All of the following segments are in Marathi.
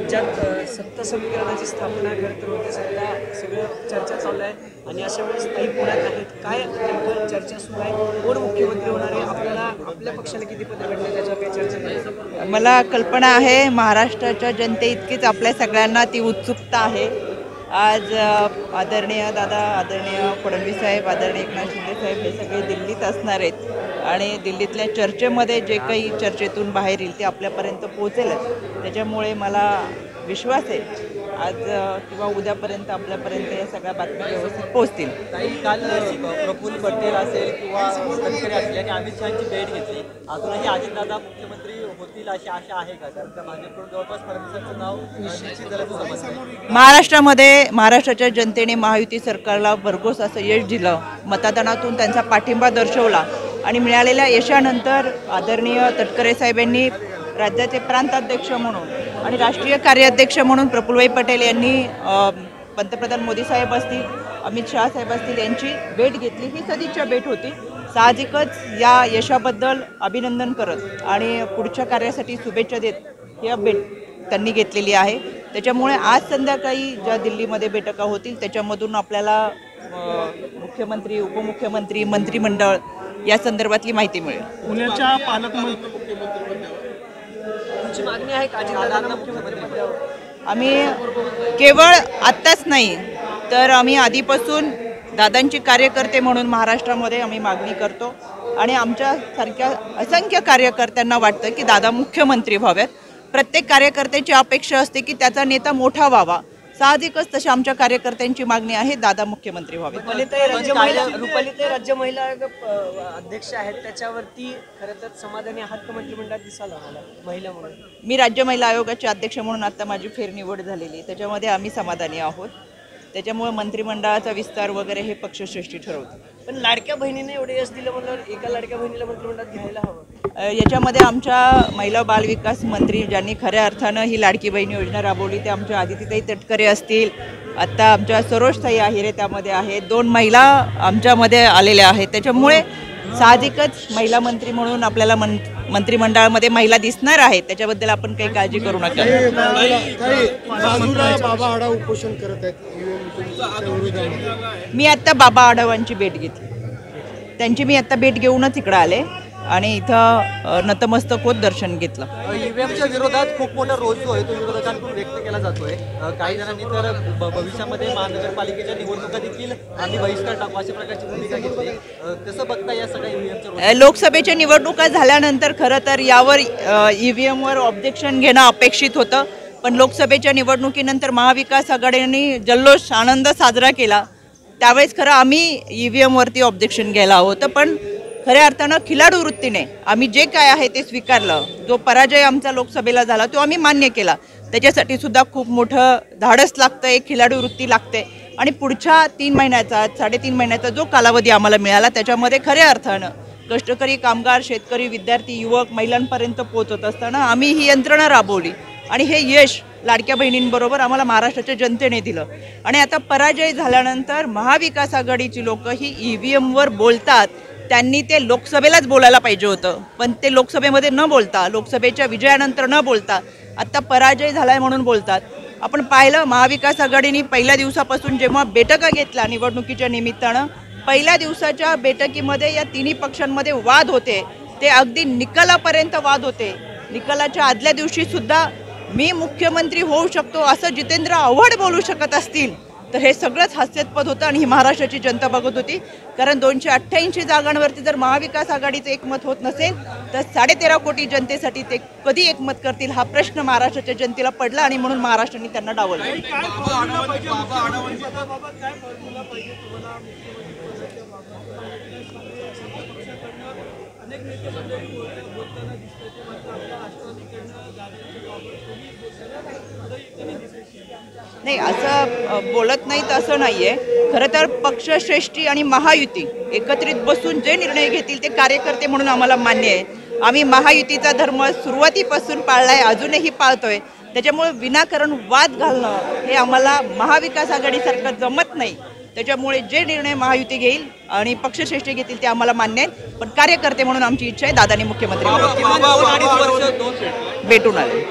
राज्यात सत्ता समीकरणाची स्थापना करत होते, सध्या सगळं चर्चा चालू आहे आणि अशा वेळेस काही पुण्यात आहेत. काय नेमकं चर्चा सुरू आहे? कोण मुख्यमंत्री होणार आहे? आपल्या पक्षाला किती पदं भेटले त्याच्यावर काही चर्चा नाही? मला कल्पना आहे महाराष्ट्राच्या जनते इतकीच आपल्या सगळ्यांना ती उत्सुकता आहे. आज आदरणीय दादा, आदरणीय फडणवीस साहेब, आदरणीय एकनाथ शिंदे साहेब हे सगळे दिल्लीत असणार आहेत आणि दिल्लीतल्या चर्चेमध्ये जे काही चर्चेतून बाहेर येईल ते आपल्यापर्यंत पोहोचेलच. त्याच्यामुळे मला विश्वास आहे आज किंवा उद्यापर्यंत आपल्यापर्यंत या सगळ्या बातम्या व्यवस्थित पोहोचतील. काही काल प्रफुल्ल पटेल असेल किंवा तटकरे असतील आणि अमित शहाची भेट घेतली. अजूनही अजितदादा मुख्यमंत्री होतील अशी आशा आहे का? कारण का भाजपकडून जवळपास फडणवीसांचं नाव निश्चित झाल्याचं समजतं. महाराष्ट्राच्या जनतेने महायुती सरकारला भरघोस असं यश दिलं, मतदानातून त्यांचा पाठिंबा दर्शवला आणि मिळालेल्या यशानंतर आदरणीय तटकरे साहेबांनी राज्याचे प्रांताध्यक्ष म्हणून आणि राष्ट्रीय कार्याध्यक्ष म्हणून प्रफुल्लभाई पटेल यांनी पंतप्रधान मोदी साहेब असतील, अमित शहा साहेब असतील यांची भेट घेतली. ही सदिच्छा भेट होती. साहजिकच या यशाबद्दल अभिनंदन करत आणि पुढच्या कार्यासाठी शुभेच्छा देत ही भेट त्यांनी घेतलेली आहे. त्याच्यामुळे आज संध्याकाळी ज्या दिल्लीमध्ये बैठका होतील त्याच्यामधून आपल्याला मुख्यमंत्री, उपमुख्यमंत्री, मंत्रिमंडळ या संदर्भातली माहिती मिळेल. पुण्याच्या पालकमंत्री मागणी आहे का अजितदादांना मुख्यमंत्री? आम्ही केवळ आत्ताच नाही तर आम्ही आधीपासून दादांची कार्यकर्ते म्हणून महाराष्ट्रामध्ये आम्ही मागणी करतो आणि आमच्यासारख्या असंख्य कार्यकर्त्यांना वाटतं की दादा मुख्यमंत्री व्हावेत. प्रत्येक कार्यकर्त्याची अपेक्षा असते की त्याचा नेता मोठा व्हावा. साहजिकच तशी आमच्या कार्यकर्त्यांची मागणी आहे दादा मुख्यमंत्री व्हावे. रुपालीताई राज्य महिला अध्यक्ष आहेत, त्याच्यावरती खरं तर समाधानी आहात का मंत्रिमंडळात दिसायला मला महिला म्हणून? मी राज्य महिला आयोगाचे अध्यक्ष म्हणून आता माझी फेरनिवड झालेली, त्याच्यामध्ये आम्ही समाधानी आहोत. त्याच्यामुळे मंत्रिमंडळाचा विस्तार वगैरे हे पक्षश्रेष्ठी ठरवतो. पण लाडक्या बहिणीने एवढे यश दिलं म्हणल्यावर एका लाडक्या बहिणीला मंत्रिमंडळात घ्यायला हवं. याच्यामध्ये आमच्या महिला बालविकास मंत्री ज्यांनी खऱ्या अर्थानं ही लाडकी बहीण योजना राबवली ते आमच्या आदितीताई तटकरे असतील, आत्ता आमच्या सरोजताई आहिरे त्यामध्ये आहेत, 2 महिला आमच्यामध्ये आलेल्या आहेत. त्याच्यामुळे साहजिकच महिला मंत्री म्हणून आपल्याला मंत्रिमंडळामध्ये महिला दिसणार आहेत. त्याच्याबद्दल आपण काही काळजी करू नका. बाबा आढावा उपोषण करत आहेत. मी आत्ता बाबा आढावांची भेट घेतली. त्यांची मी आत्ता भेट घेऊनच इकडं आले आणि इथं नतमस्तक होत दर्शन घेतलं. ईव्हीएमच्या विरोधात खूप मोठा रोष जो आहे तो विरोधकांकडून व्यक्त केला जातोय. काही जणांनी तर भविष्यामध्ये महानगरपालिकेच्या निवडणुका देखील आम्ही बहिष्कार टाकू अशा प्रकारची भूमिका घेतली. कसं बघता या सगळ्या ईव्हीएमच्या? लोकसभेच्या निवडणुका झाल्यानंतर खरं तर यावर ईव्हीएमवर ऑब्जेक्शन घेणं अपेक्षित होतं, पण लोकसभेच्या निवडणुकीनंतर महाविकास आघाडीने जल्लोष आनंद साजरा केला. त्यावेळेस खरं आम्ही ईव्हीएमवरती ऑब्जेक्शन घ्यायला होतं, पण खऱ्या अर्थानं खिलाडू वृत्तीने आम्ही जे काय आहे ते स्वीकारलं. जो पराजय आमचा लोकसभेला झाला तो आम्ही मान्य केला. त्याच्यासाठी सुद्धा खूप मोठं धाडस लागतं, एक खिलाडू वृत्ती लागते आणि पुढच्या 3 महिन्याचा 3.5 महिन्याचा जो कालावधी आम्हाला मिळाला त्याच्यामध्ये खऱ्या अर्थानं कष्टकरी कामगार, शेतकरी, विद्यार्थी, युवक, महिलांपर्यंत पोहोचत असताना आम्ही ही यंत्रणा राबवली आणि हे यश लाडक्या बहिणींबरोबर आम्हाला महाराष्ट्राच्या जनतेने दिलं. आणि आता पराजय झाल्यानंतर महाविकास आघाडीची लोक ही ईव्हीएमवर बोलतात. त्यांनी ते लोकसभेलाच बोलायला पाहिजे होतं, पण ते लोकसभेमध्ये न बोलता, लोकसभेच्या विजयानंतर न बोलता आत्ता पराजय झालाय म्हणून बोलतात. आपण पाहिलं महाविकास आघाडीने पहिल्या दिवसापासून जेव्हा बैठका घेतल्या निवडणुकीच्या निमित्तानं, पहिल्या दिवसाच्या बैठकीमध्ये या तिन्ही पक्षांमध्ये वाद होते, ते अगदी निकालापर्यंत वाद होते. निकालाच्या आदल्या दिवशी सुद्धा मी मुख्यमंत्री होऊ शकतो असं जितेंद्र आव्हाड बोलू शकत असतील तर हे सगळंच हास्यास्पद होतं आणि ही महाराष्ट्राची जनता बघत होती. कारण 288 जागांवरती जर महाविकास आघाडीचं एकमत होत नसेल तर 13.5 कोटी जनतेसाठी ते कधी एकमत करतील हा प्रश्न महाराष्ट्राच्या जनतेला पडला आणि म्हणून महाराष्ट्राने त्यांना डावललं. नाही, असं बोलत नाहीत असं नाही आहे. खरं तर पक्षश्रेष्ठी आणि महायुती एकत्रित बसून जे निर्णय घेतील ते कार्यकर्ते म्हणून आम्हाला मान्य आहे. आम्ही महायुतीचा धर्म सुरुवातीपासून पाळला आहे, अजूनही पाळतोय. त्याच्यामुळे विनाकारण वाद घालणं हे आम्हाला महाविकास आघाडीसारखं जमत नाही. त्याच्यामुळे जे निर्णय महायुती घेईल आणि पक्षश्रेष्ठी घेतील ते आम्हाला मान्य आहेत. पण कार्यकर्ते म्हणून आमची इच्छा आहे दादानी मुख्यमंत्री भेटून आले.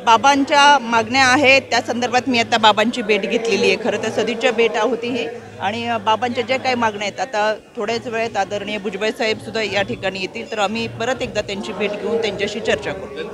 बाबांच्या मागण्या आहेत त्या संदर्भात मी आता बाबांची भेट घेतलेली आहे. खरं तर सदिच्छा भेट होती ही आणि बाबांच्या ज्या काही मागण्या आहेत आता थोड्याच वेळात आदरणीय भुजबळ साहेब सुद्धा या ठिकाणी येतील तर आम्ही परत एकदा त्यांची भेट घेऊन त्यांच्याशी चर्चा करू.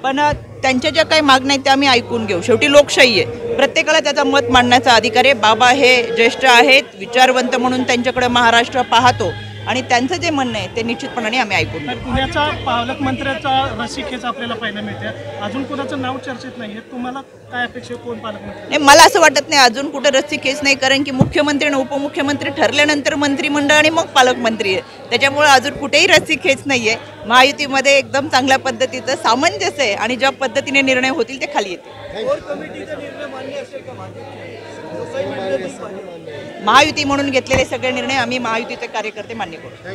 पण त्यांच्या ज्या काही मागण्या आहेत त्या आम्ही ऐकून घेऊ. शेवटी लोकशाही आहे, प्रत्येकाला त्याचा मत मांडण्याचा अधिकार आहे. बाबा हे ज्येष्ठ आहेत, विचारवंत म्हणून त्यांच्याकडे महाराष्ट्र पाहतो आणि त्यांचं जे म्हणणं आहे ते निश्चितपणाने आम्ही ऐकून घेऊ. पुण्याचा पालकमंत्र्याचा रसिकेच आपल्याला पाहायला मिळते. अजून कोणाचं नाव चर्चेत नाहीये. तुम्हाला काय अपेक्षा कोण पालकमंत्री? नाही, मला असं वाटत नाही अजून कुठं रस्सी केस नाही, कारण की मुख्यमंत्री आणि उपमुख्यमंत्री ठरल्यानंतर मंत्रिमंडळ आणि मग पालकमंत्री आहे. त्याच्यामुळे अजून कुठेही रस्सी खेच नाही आहे. महायुतीमध्ये एकदम चांगल्या पद्धतीचं सामंजस्य आहे आणि ज्या पद्धतीने निर्णय होतील ते खाली येतील. महायुती म्हणून घेतलेले सगळे निर्णय आम्ही महायुतीचे कार्यकर्ते मान्य करू.